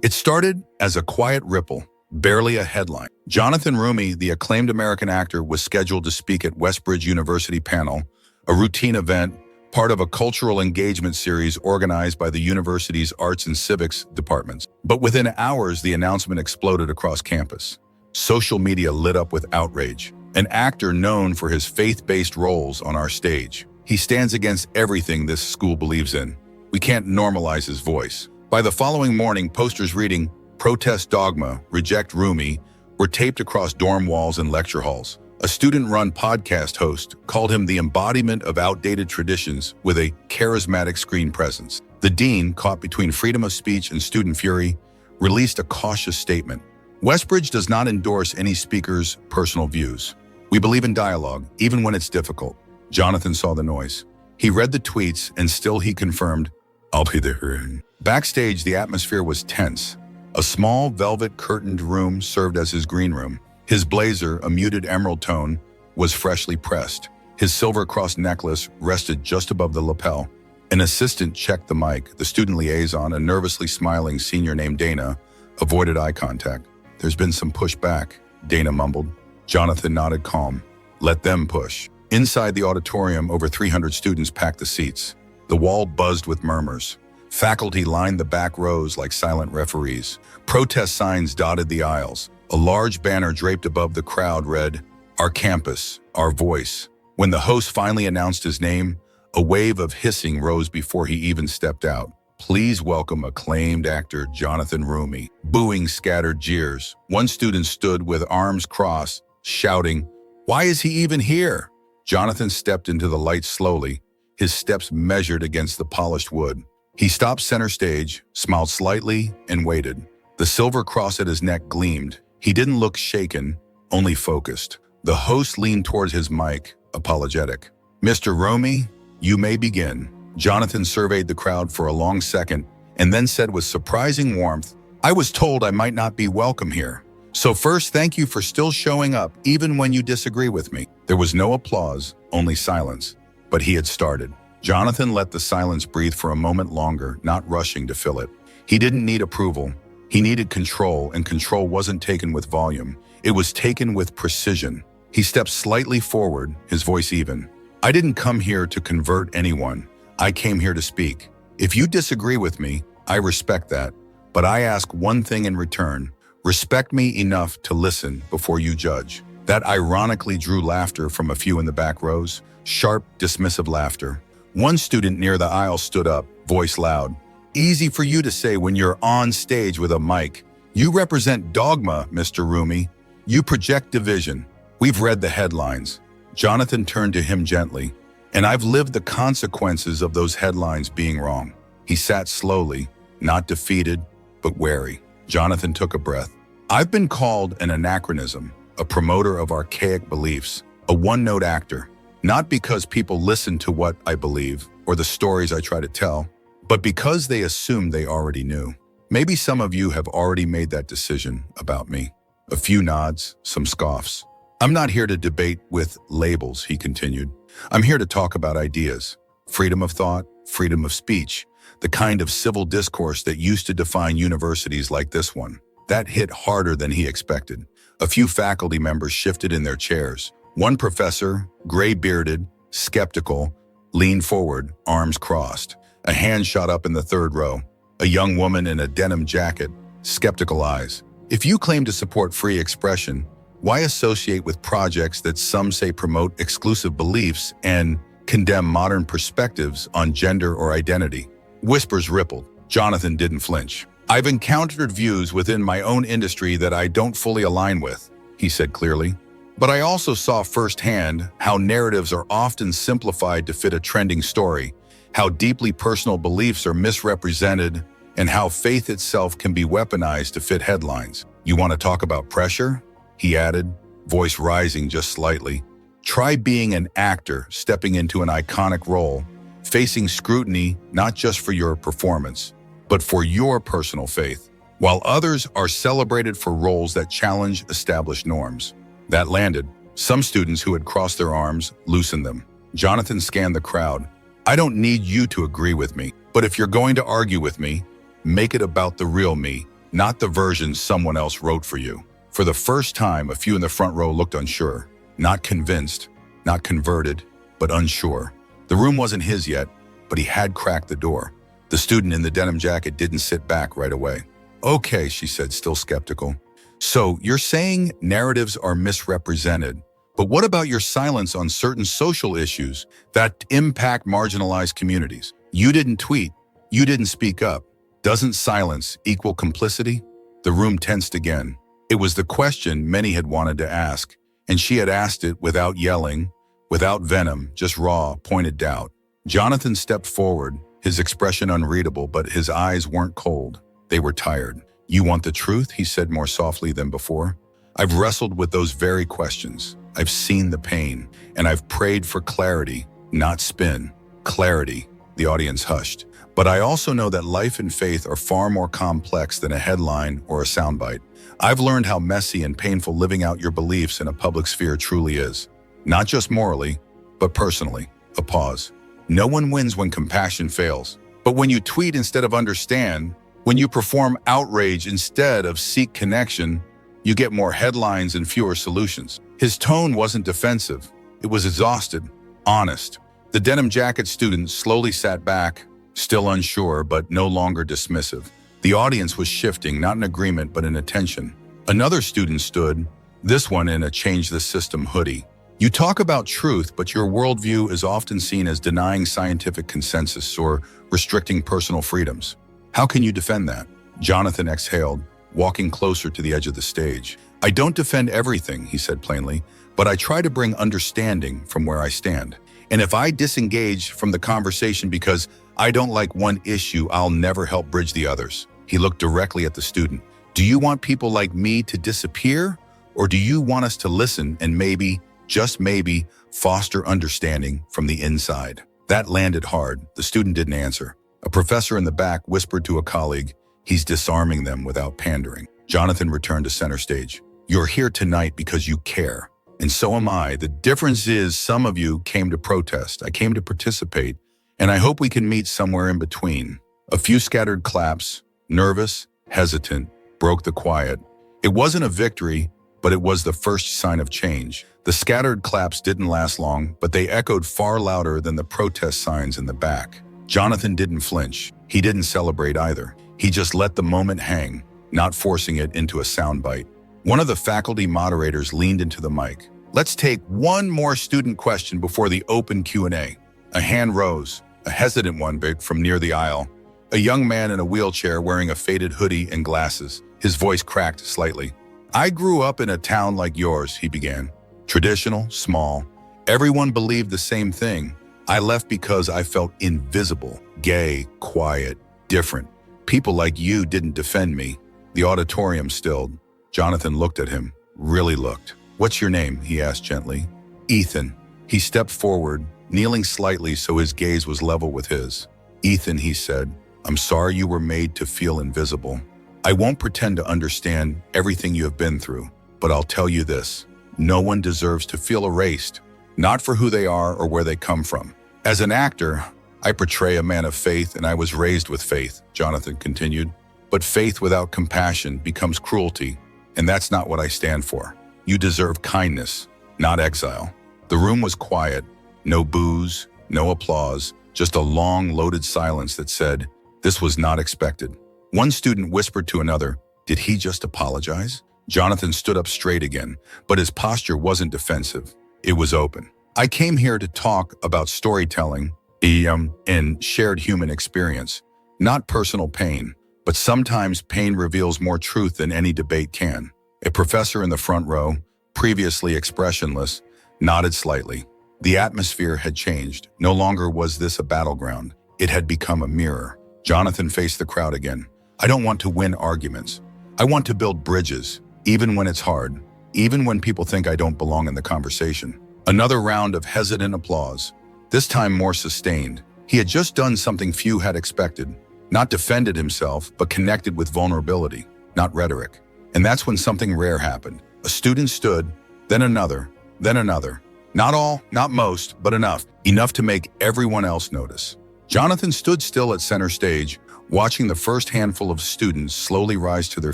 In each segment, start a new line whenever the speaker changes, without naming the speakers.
It started as a quiet ripple, barely a headline. Jonathan Roumie, the acclaimed American actor, was scheduled to speak at Westbridge University panel, a routine event, part of a cultural engagement series organized by the university's arts and civics departments. But within hours, the announcement exploded across campus. Social media lit up with outrage. An actor known for his faith-based roles on our stage. He stands against everything this school believes in. We can't normalize his voice. By the following morning, posters reading, "Protest Dogma, Reject Roumie," were taped across dorm walls and lecture halls. A student-run podcast host called him the embodiment of outdated traditions with a charismatic screen presence. The dean, caught between freedom of speech and student fury, released a cautious statement. Westbridge does not endorse any speaker's personal views. We believe in dialogue, even when it's difficult. Jonathan saw the noise. He read the tweets, and still he confirmed, "I'll be there." Backstage, the atmosphere was tense. A small, velvet-curtained room served as his green room. His blazer, a muted emerald tone, was freshly pressed. His silver-crossed necklace rested just above the lapel. An assistant checked the mic. The student liaison, a nervously smiling senior named Dana, avoided eye contact. "There's been some pushback," Dana mumbled. Jonathan nodded calm. "Let them push." Inside the auditorium, over 300 students packed the seats. The wall buzzed with murmurs. Faculty lined the back rows like silent referees. Protest signs dotted the aisles. A large banner draped above the crowd read, "Our campus, our voice." When the host finally announced his name, a wave of hissing rose before he even stepped out. "Please welcome acclaimed actor Jonathan Roumie." Booing scattered jeers. One student stood with arms crossed, shouting, "Why is he even here?" Jonathan stepped into the light slowly, his steps measured against the polished wood. He stopped center stage, smiled slightly, and waited. The silver cross at his neck gleamed. He didn't look shaken, only focused. The host leaned towards his mic, apologetic. "Mr. Roumie, you may begin." Jonathan surveyed the crowd for a long second and then said with surprising warmth, "I was told I might not be welcome here. So first, thank you for still showing up even when you disagree with me." There was no applause, only silence. But he had started. Jonathan let the silence breathe for a moment longer, not rushing to fill it. He didn't need approval. He needed control, and control wasn't taken with volume. It was taken with precision. He stepped slightly forward, his voice even. "I didn't come here to convert anyone. I came here to speak. If you disagree with me, I respect that. But I ask one thing in return. Respect me enough to listen before you judge." That ironically drew laughter from a few in the back rows. Sharp, dismissive laughter. One student near the aisle stood up, voice loud. "Easy for you to say when you're on stage with a mic. You represent dogma, Mr. Roumie. You project division. We've read the headlines." Jonathan turned to him gently. "And I've lived the consequences of those headlines being wrong." He sat slowly, not defeated, but wary. Jonathan took a breath. "I've been called an anachronism, a promoter of archaic beliefs, a one-note actor. Not because people listen to what I believe or the stories I try to tell, but because they assume they already knew. Maybe some of you have already made that decision about me." A few nods, some scoffs. "I'm not here to debate with labels," he continued. "I'm here to talk about ideas. Freedom of thought, freedom of speech, the kind of civil discourse that used to define universities like this one." That hit harder than he expected. A few faculty members shifted in their chairs. One professor, gray-bearded, skeptical, leaned forward, arms crossed. A hand shot up in the third row. A young woman in a denim jacket, skeptical eyes. "If you claim to support free expression, why associate with projects that some say promote exclusive beliefs and condemn modern perspectives on gender or identity?" Whispers rippled. Jonathan didn't flinch. "I've encountered views within my own industry that I don't fully align with," he said clearly. "But I also saw firsthand how narratives are often simplified to fit a trending story, how deeply personal beliefs are misrepresented, and how faith itself can be weaponized to fit headlines. You want to talk about pressure?" he added, voice rising just slightly. "Try being an actor stepping into an iconic role, facing scrutiny not just for your performance, but for your personal faith, while others are celebrated for roles that challenge established norms." That landed. Some students who had crossed their arms loosened them. Jonathan scanned the crowd. "I don't need you to agree with me, but if you're going to argue with me, make it about the real me, not the version someone else wrote for you. For the first time, a few in the front row looked unsure, not convinced, not converted, but unsure. The room wasn't his yet, but he had cracked the door. The student in the denim jacket didn't sit back right away. "Okay," she said, still skeptical. "So you're saying narratives are misrepresented, but what about your silence on certain social issues that impact marginalized communities? You didn't tweet, you didn't speak up. Doesn't silence equal complicity?" The room tensed again. It was the question many had wanted to ask, and she had asked it without yelling, without venom, just raw, pointed doubt. Jonathan stepped forward, his expression unreadable, but his eyes weren't cold. They were tired. "You want the truth?" he said more softly than before. "I've wrestled with those very questions. I've seen the pain, and I've prayed for clarity, not spin. Clarity." The audience hushed. "But I also know that life and faith are far more complex than a headline or a soundbite. I've learned how messy and painful living out your beliefs in a public sphere truly is. Not just morally, but personally." A pause. "No one wins when compassion fails. But when you tweet instead of understand, when you perform outrage instead of seek connection, you get more headlines and fewer solutions." His tone wasn't defensive. It was exhausted, honest. The denim jacket student slowly sat back, still unsure, but no longer dismissive. The audience was shifting, not in agreement, but in attention. Another student stood, this one in a Change the System hoodie. "You talk about truth, but your worldview is often seen as denying scientific consensus or restricting personal freedoms. How can you defend that?" Jonathan exhaled, walking closer to the edge of the stage. "I don't defend everything," he said plainly, "but I try to bring understanding from where I stand. And if I disengage from the conversation because I don't like one issue, I'll never help bridge the others." He looked directly at the student. "Do you want people like me to disappear? Or do you want us to listen and maybe, just maybe, foster understanding from the inside?" That landed hard. The student didn't answer. A professor in the back whispered to a colleague, "He's disarming them without pandering." Jonathan returned to center stage. "You're here tonight because you care. And so am I. The difference is some of you came to protest. I came to participate. And I hope we can meet somewhere in between." A few scattered claps, nervous, hesitant, broke the quiet. It wasn't a victory, but it was the first sign of change. The scattered claps didn't last long, but they echoed far louder than the protest signs in the back. Jonathan didn't flinch. He didn't celebrate either. He just let the moment hang, not forcing it into a soundbite. One of the faculty moderators leaned into the mic. "Let's take one more student question before the open Q&A." A hand rose, a hesitant one from near the aisle. A young man in a wheelchair wearing a faded hoodie and glasses. His voice cracked slightly. "I grew up in a town like yours," he began. "Traditional, small. Everyone believed the same thing. I left because I felt invisible, gay, quiet, different. People like you didn't defend me." The auditorium stilled. Jonathan looked at him, really looked. "What's your name?" he asked gently. "Ethan." He stepped forward, kneeling slightly so his gaze was level with his. "Ethan," he said, "I'm sorry you were made to feel invisible. I won't pretend to understand everything you have been through, but I'll tell you this. No one deserves to feel erased, not for who they are or where they come from. As an actor, I portray a man of faith, and I was raised with faith," Jonathan continued. "But faith without compassion becomes cruelty, and that's not what I stand for. You deserve kindness, not exile." The room was quiet. No boos, no applause, just a long, loaded silence that said, "This was not expected." One student whispered to another, "Did he just apologize?" Jonathan stood up straight again, but his posture wasn't defensive. It was open. "I came here to talk about storytelling and shared human experience, not personal pain. But sometimes pain reveals more truth than any debate can." A professor in the front row, previously expressionless, nodded slightly. The atmosphere had changed. No longer was this a battleground. It had become a mirror. Jonathan faced the crowd again. "I don't want to win arguments. I want to build bridges, even when it's hard, even when people think I don't belong in the conversation." Another round of hesitant applause, this time more sustained. He had just done something few had expected. Not defended himself, but connected with vulnerability, not rhetoric. And that's when something rare happened. A student stood, then another, then another. Not all, not most, but enough. Enough to make everyone else notice. Jonathan stood still at center stage, watching the first handful of students slowly rise to their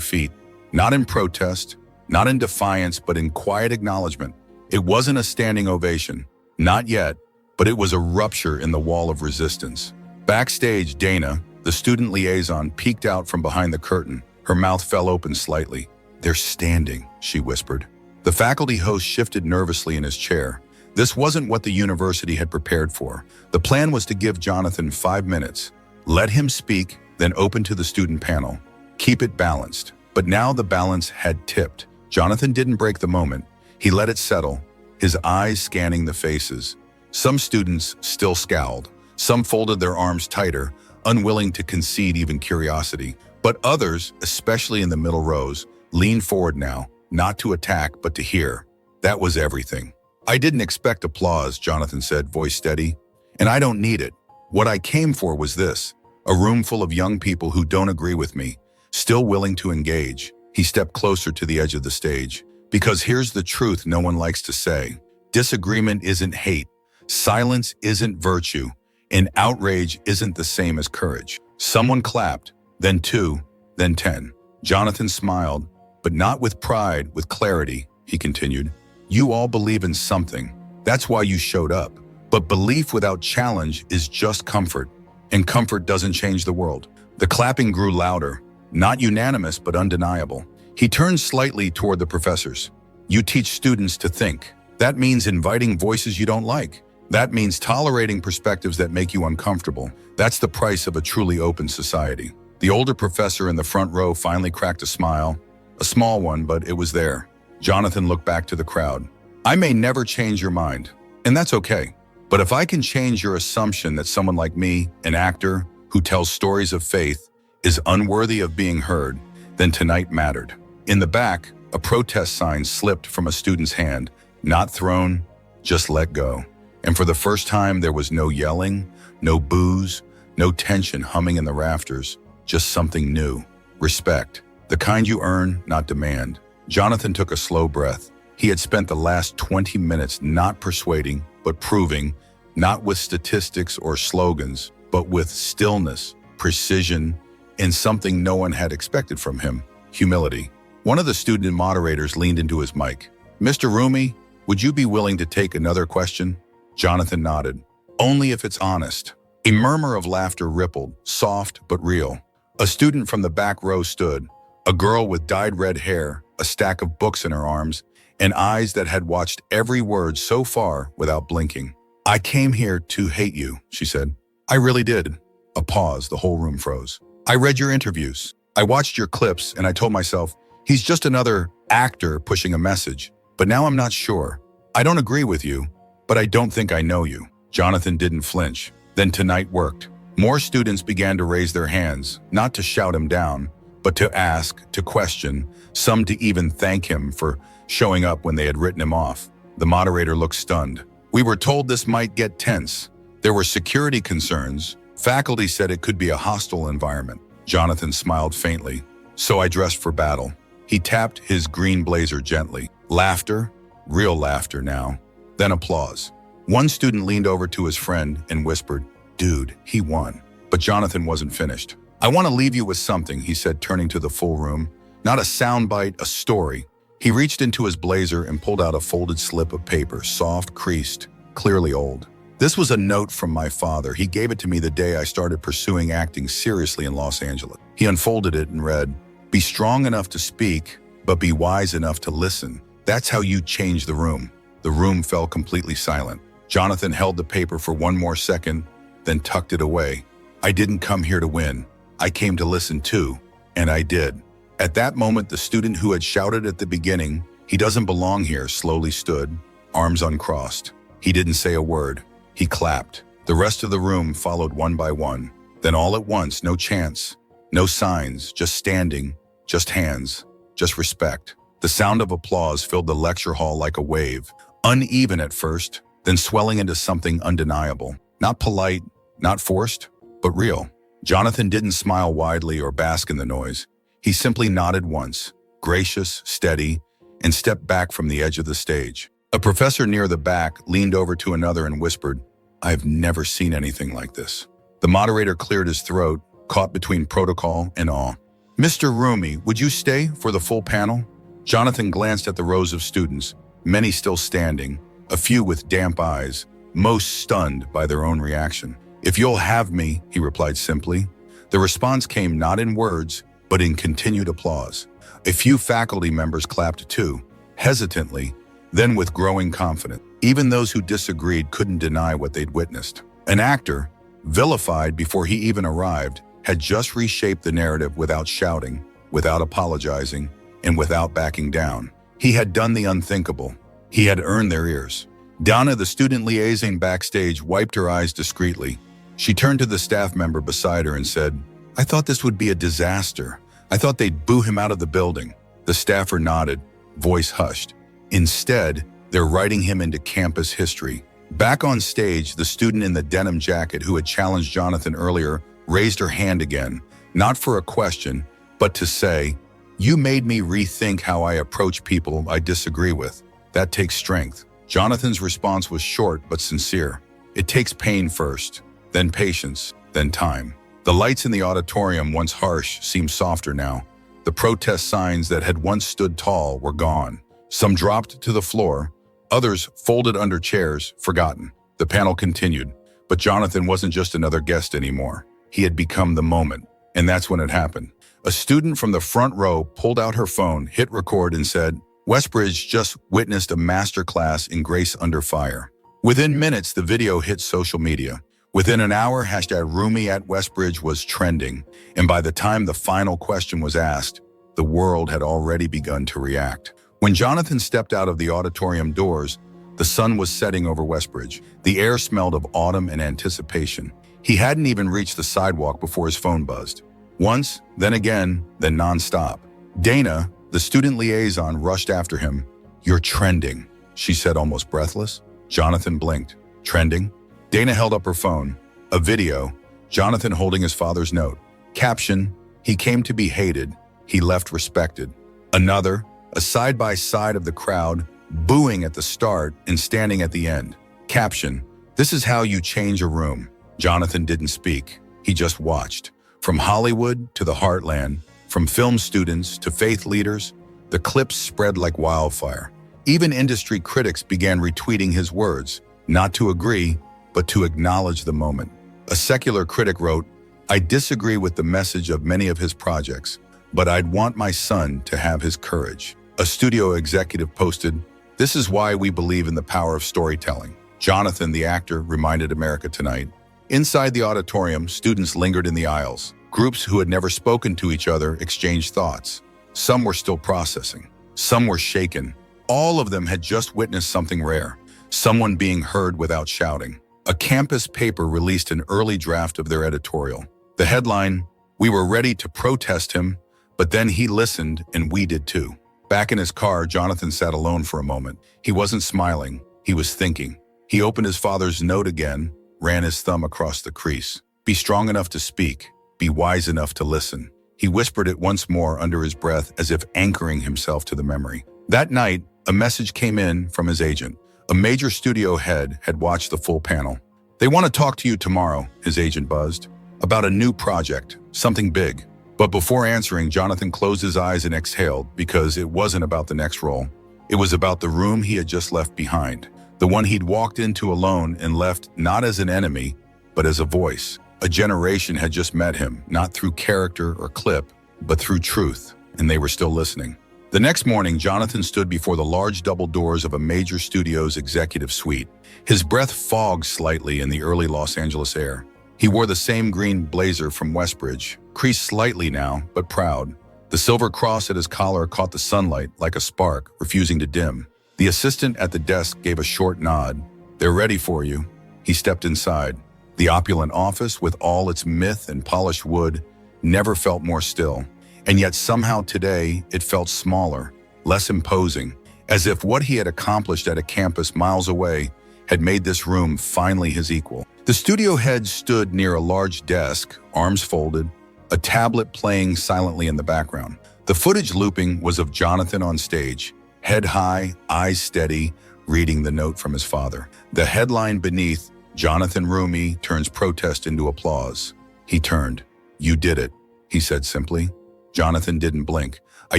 feet, not in protest, not in defiance, but in quiet acknowledgement. It wasn't a standing ovation, not yet, but it was a rupture in the wall of resistance. Backstage, Dana, the student liaison, peeked out from behind the curtain. Her mouth fell open slightly. "They're standing," she whispered. The faculty host shifted nervously in his chair. This wasn't what the university had prepared for. The plan was to give Jonathan 5 minutes, let him speak, then open to the student panel. Keep it balanced. But now the balance had tipped. Jonathan didn't break the moment. He let it settle, his eyes scanning the faces. Some students still scowled. Some folded their arms tighter, unwilling to concede even curiosity. But others, especially in the middle rows, leaned forward now, not to attack, but to hear. That was everything. "I didn't expect applause," Jonathan said, voice steady. "And I don't need it. What I came for was this, a room full of young people who don't agree with me, still willing to engage." He stepped closer to the edge of the stage. "Because here's the truth no one likes to say. Disagreement isn't hate. Silence isn't virtue. And outrage isn't the same as courage." Someone clapped, then 2, then 10. Jonathan smiled, but not with pride, with clarity. He continued, "You all believe in something. That's why you showed up. But belief without challenge is just comfort, and comfort doesn't change the world." The clapping grew louder, not unanimous but undeniable. He turned slightly toward the professors. "You teach students to think. That means inviting voices you don't like. That means tolerating perspectives that make you uncomfortable. That's the price of a truly open society." The older professor in the front row finally cracked a smile, a small one, but it was there. Jonathan looked back to the crowd. "I may never change your mind, and that's okay. But if I can change your assumption that someone like me, an actor who tells stories of faith, is unworthy of being heard, then tonight mattered." In the back, a protest sign slipped from a student's hand, not thrown, just let go. And for the first time, there was no yelling, no boos, no tension humming in the rafters, just something new. Respect. The kind you earn, not demand. Jonathan took a slow breath. He had spent the last 20 minutes not persuading, but proving, not with statistics or slogans, but with stillness, precision, and something no one had expected from him, humility. One of the student moderators leaned into his mic. "Mr. Roumie, would you be willing to take another question?" Jonathan nodded. "Only if it's honest." A murmur of laughter rippled, soft but real. A student from the back row stood, a girl with dyed red hair, a stack of books in her arms, and eyes that had watched every word so far without blinking. "I came here to hate you," she said. "I really did." A pause, the whole room froze. "I read your interviews. I watched your clips, and I told myself, he's just another actor pushing a message. But now I'm not sure. I don't agree with you, but I don't think I know you." Jonathan didn't flinch. Then tonight worked. More students began to raise their hands, not to shout him down, but to ask, to question, some to even thank him for showing up when they had written him off. The moderator looked stunned. "We were told this might get tense. There were security concerns. Faculty said it could be a hostile environment." Jonathan smiled faintly. "So I dressed for battle." He tapped his green blazer gently. Laughter, real laughter now. Then applause. One student leaned over to his friend and whispered, "Dude, he won." But Jonathan wasn't finished. "I want to leave you with something," he said, turning to the full room. "Not a soundbite, a story." He reached into his blazer and pulled out a folded slip of paper, soft, creased, clearly old. "This was a note from my father. He gave it to me the day I started pursuing acting seriously in Los Angeles." He unfolded it and read, "Be strong enough to speak, but be wise enough to listen. That's how you change the room." The room fell completely silent. Jonathan held the paper for one more second, then tucked it away. "I didn't come here to win. I came to listen too, and I did." At that moment, the student who had shouted at the beginning, "He doesn't belong here," slowly stood, arms uncrossed. He didn't say a word. He clapped. The rest of the room followed one by one. Then all at once, no chants, no signs, just standing, just hands, just respect. The sound of applause filled the lecture hall like a wave, uneven at first, then swelling into something undeniable. Not polite, not forced, but real. Jonathan didn't smile widely or bask in the noise. He simply nodded once, gracious, steady, and stepped back from the edge of the stage. A professor near the back leaned over to another and whispered, "I've never seen anything like this." The moderator cleared his throat, caught between protocol and awe. "Mr. Roumie, would you stay for the full panel?" Jonathan glanced at the rows of students, many still standing, a few with damp eyes, most stunned by their own reaction. "If you'll have me," he replied simply. The response came not in words, but in continued applause. A few faculty members clapped too, hesitantly, then with growing confidence. Even those who disagreed couldn't deny what they'd witnessed. An actor, vilified before he even arrived, had just reshaped the narrative without shouting, without apologizing, and without backing down. He had done the unthinkable. He had earned their ears. Donna, the student liaison backstage, wiped her eyes discreetly. She turned to the staff member beside her and said, "I thought this would be a disaster. I thought they'd boo him out of the building." The staffer nodded, voice hushed. "Instead, they're writing him into campus history." Back on stage, the student in the denim jacket who had challenged Jonathan earlier raised her hand again, not for a question, but to say, "You made me rethink how I approach people I disagree with. That takes strength." Jonathan's response was short but sincere. "It takes pain first, then patience, then time." The lights in the auditorium, once harsh, seemed softer now. The protest signs that had once stood tall were gone. Some dropped to the floor, others folded under chairs, forgotten. The panel continued, but Jonathan wasn't just another guest anymore. He had become the moment, and that's when it happened. A student from the front row pulled out her phone, hit record, and said, "Westbridge just witnessed a masterclass in grace under fire." Within minutes, the video hit social media. Within an hour, #Roumie@Westbridge was trending, and by the time the final question was asked, the world had already begun to react. When Jonathan stepped out of the auditorium doors, the sun was setting over Westbridge. The air smelled of autumn and anticipation. He hadn't even reached the sidewalk before his phone buzzed. Once, then again, then nonstop. Dana, the student liaison, rushed after him. "You're trending," she said, almost breathless. Jonathan blinked. "Trending?" Dana held up her phone. A video, Jonathan holding his father's note. Caption, "He came to be hated. He left respected." Another, a side-by-side of the crowd, booing at the start and standing at the end. Caption, "This is how you change a room." Jonathan didn't speak. He just watched. From Hollywood to the heartland, from film students to faith leaders, the clips spread like wildfire. Even industry critics began retweeting his words, not to agree, but to acknowledge the moment. A secular critic wrote, "I disagree with the message of many of his projects, but I'd want my son to have his courage." A studio executive posted, "This is why we believe in the power of storytelling." Jonathan, the actor, reminded America Tonight. Inside the auditorium, students lingered in the aisles. Groups who had never spoken to each other exchanged thoughts. Some were still processing. Some were shaken. All of them had just witnessed something rare, someone being heard without shouting. A campus paper released an early draft of their editorial. The headline, "We were ready to protest him, but then he listened and we did too." Back in his car, Jonathan sat alone for a moment. He wasn't smiling, he was thinking. He opened his father's note again, ran his thumb across the crease. "Be strong enough to speak, be wise enough to listen." He whispered it once more under his breath as if anchoring himself to the memory. That night, a message came in from his agent. A major studio head had watched the full panel. "They want to talk to you tomorrow," his agent buzzed, "about a new project, something big." But before answering, Jonathan closed his eyes and exhaled because it wasn't about the next role. It was about the room he had just left behind, the one he'd walked into alone and left not as an enemy, but as a voice. A generation had just met him, not through character or clip, but through truth, and they were still listening. The next morning, Jonathan stood before the large double doors of a major studio's executive suite. His breath fogged slightly in the early Los Angeles air. He wore the same green blazer from Westbridge, creased slightly now, but proud. The silver cross at his collar caught the sunlight like a spark, refusing to dim. The assistant at the desk gave a short nod. "They're ready for you." He stepped inside. The opulent office, with all its myth and polished wood, never felt more still. And yet somehow today it felt smaller, less imposing, as if what he had accomplished at a campus miles away had made this room finally his equal. The studio head stood near a large desk, arms folded, a tablet playing silently in the background. The footage looping was of Jonathan on stage, head high, eyes steady, reading the note from his father. The headline beneath, "Jonathan Roumie turns protest into applause." He turned. "You did it," he said simply. Jonathan didn't blink. "I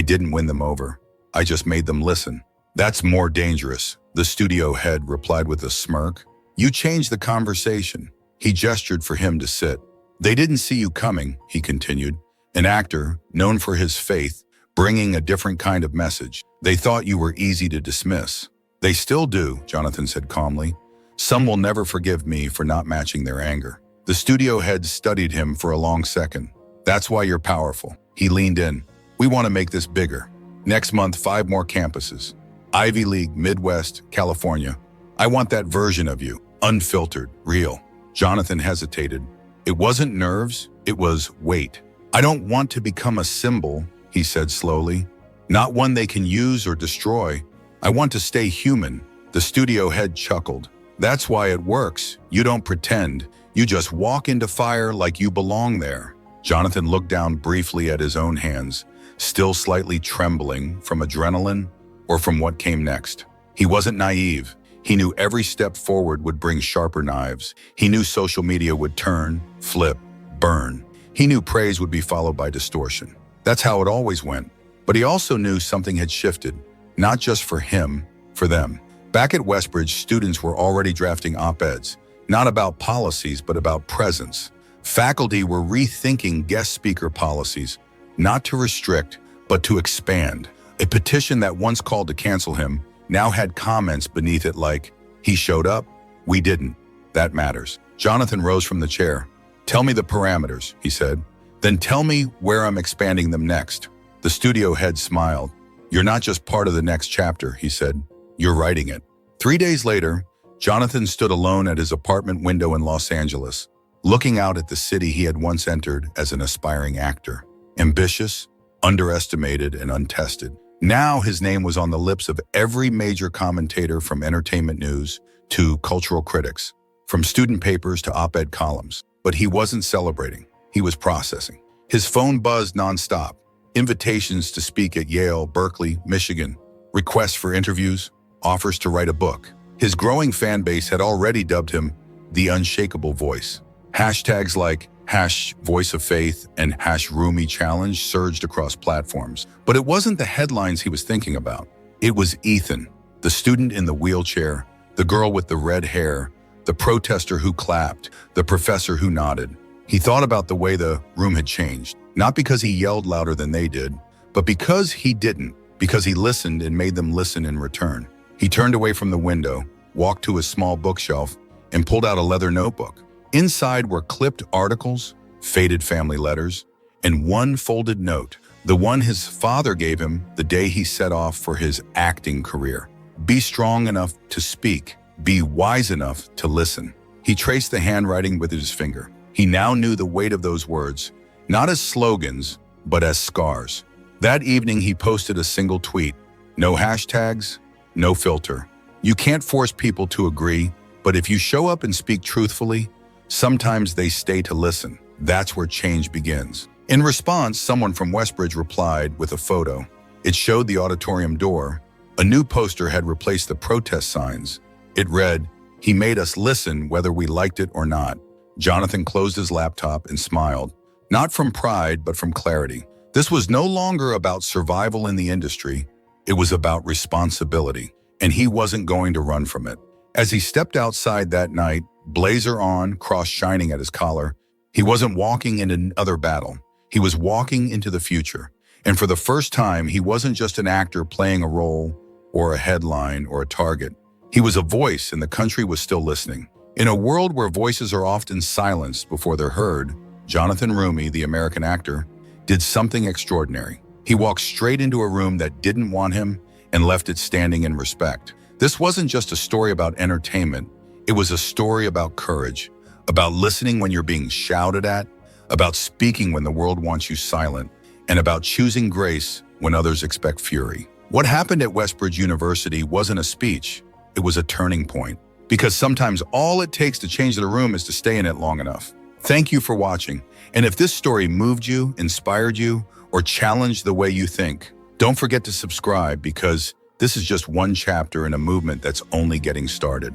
didn't win them over. I just made them listen." "That's more dangerous," the studio head replied with a smirk. "You changed the conversation." He gestured for him to sit. "They didn't see you coming," he continued. "An actor, known for his faith, bringing a different kind of message. They thought you were easy to dismiss." "They still do," Jonathan said calmly. "Some will never forgive me for not matching their anger." The studio head studied him for a long second. "That's why you're powerful." He leaned in. "We want to make this bigger. Next month, 5 more campuses. Ivy League, Midwest, California. I want that version of you, unfiltered, real." Jonathan hesitated. It wasn't nerves, it was weight. "I don't want to become a symbol," he said slowly. "Not one they can use or destroy. I want to stay human." The studio head chuckled. "That's why it works. You don't pretend. You just walk into fire like you belong there." Jonathan looked down briefly at his own hands, still slightly trembling from adrenaline or from what came next. He wasn't naive. He knew every step forward would bring sharper knives. He knew social media would turn, flip, burn. He knew praise would be followed by distortion. That's how it always went. But he also knew something had shifted, not just for him, for them. Back at Westbridge, students were already drafting op-eds, not about policies, but about presence. Faculty were rethinking guest speaker policies, not to restrict, but to expand. A petition that once called to cancel him now had comments beneath it like, "He showed up, we didn't. That matters." Jonathan rose from the chair. "Tell me the parameters," he said. "Then tell me where I'm expanding them next." The studio head smiled. "You're not just part of the next chapter," he said. "You're writing it." 3 days later, Jonathan stood alone at his apartment window in Los Angeles, looking out at the city he had once entered as an aspiring actor. Ambitious, underestimated, and untested. Now his name was on the lips of every major commentator, from entertainment news to cultural critics, from student papers to op-ed columns. But he wasn't celebrating. He was processing. His phone buzzed nonstop. Invitations to speak at Yale, Berkeley, Michigan. Requests for interviews. Offers to write a book. His growing fan base had already dubbed him the Unshakable voice. Hashtags like #VoiceOfFaith and #Roumie Challenge surged across platforms. But it wasn't the headlines he was thinking about. It was Ethan, the student in the wheelchair, the girl with the red hair, the protester who clapped, the professor who nodded. He thought about the way the room had changed, not because he yelled louder than they did, but because he didn't, because he listened and made them listen in return. He turned away from the window, walked to his small bookshelf, and pulled out a leather notebook. Inside were clipped articles, faded family letters, and one folded note, the one his father gave him the day he set off for his acting career. "Be strong enough to speak. Be wise enough to listen." He traced the handwriting with his finger. He now knew the weight of those words, not as slogans, but as scars. That evening, he posted a single tweet. No hashtags, no filter. You can't force people to agree, but if you show up and speak truthfully, sometimes they stay to listen. That's where change begins. In response, someone from Westbridge replied with a photo. It showed the auditorium door. A new poster had replaced the protest signs. It read, "He made us listen whether we liked it or not." Jonathan closed his laptop and smiled, not from pride, but from clarity. This was no longer about survival in the industry. It was about responsibility, and he wasn't going to run from it. As he stepped outside that night, blazer on, cross shining at his collar, he wasn't walking into another battle. He was walking into the future. And for the first time, he wasn't just an actor playing a role or a headline or a target. He was a voice, and the country was still listening. In a world where voices are often silenced before they're heard, Jonathan Roumie, the American actor, did something extraordinary. He walked straight into a room that didn't want him and left it standing in respect. This wasn't just a story about entertainment. It was a story about courage, about listening when you're being shouted at, about speaking when the world wants you silent, and about choosing grace when others expect fury. What happened at Westbridge University wasn't a speech. It was a turning point. Because sometimes all it takes to change the room is to stay in it long enough. Thank you for watching. And if this story moved you, inspired you, or challenged the way you think, don't forget to subscribe, because this is just one chapter in a movement that's only getting started.